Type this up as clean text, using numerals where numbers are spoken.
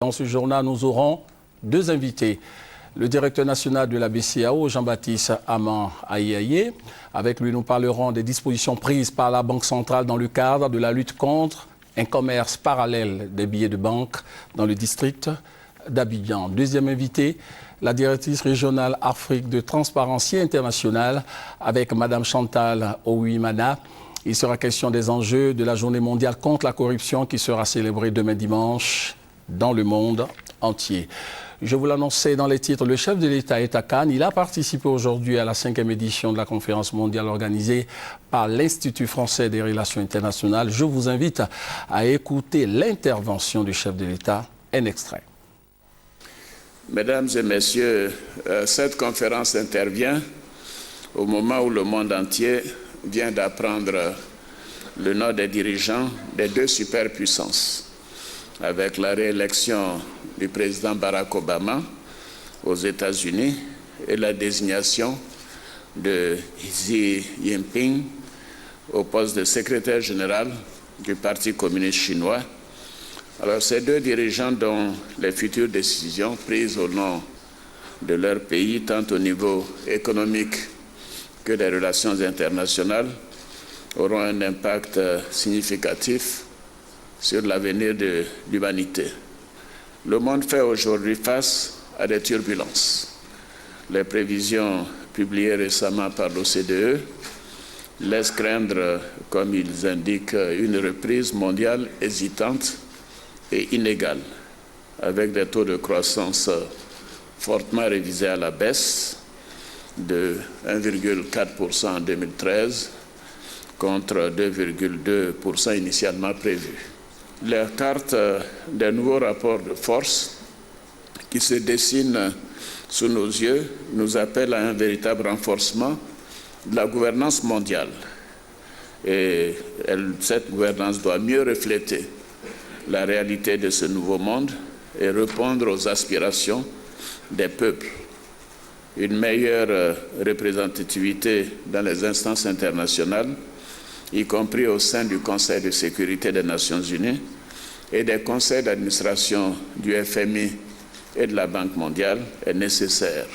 Dans ce journal, nous aurons deux invités. Le directeur national de la BCEAO, Jean-Baptiste Aman Aïaye. Avec lui, nous parlerons des dispositions prises par la Banque centrale dans le cadre de la lutte contre un commerce parallèle des billets de banque dans le district d'Abidjan. Deuxième invité, la directrice régionale Afrique de Transparency International avec Mme Chantal Ouimana. Il sera question des enjeux de la journée mondiale contre la corruption qui sera célébrée demain dimanche dans le monde entier. Je vous l'annonçais dans les titres, le chef de l'État est à Cannes. Il a participé aujourd'hui à la 5e édition de la conférence mondiale organisée par l'Institut français des relations internationales. Je vous invite à écouter l'intervention du chef de l'État, un extrait. Mesdames et messieurs, cette conférence intervient au moment où le monde entier vient d'apprendre le nom des dirigeants des deux superpuissances, avec la réélection du président Barack Obama aux États-Unis et la désignation de Xi Jinping au poste de secrétaire général du Parti communiste chinois. Alors, ces deux dirigeants dont les futures décisions prises au nom de leur pays, tant au niveau économique que des relations internationales, auront un impact significatif sur l'avenir de l'humanité. Le monde fait aujourd'hui face à des turbulences. Les prévisions publiées récemment par l'OCDE laissent craindre, comme ils indiquent, une reprise mondiale hésitante et inégale, avec des taux de croissance fortement révisés à la baisse de 1,4% en 2013 contre 2,2% initialement prévu. La carte des nouveaux rapports de force qui se dessinent sous nos yeux nous appelle à un véritable renforcement de la gouvernance mondiale. Et cette gouvernance doit mieux refléter la réalité de ce nouveau monde et répondre aux aspirations des peuples. Une meilleure représentativité dans les instances internationales, y compris au sein du Conseil de sécurité des Nations Unies et des conseils d'administration du FMI et de la Banque mondiale, est nécessaire.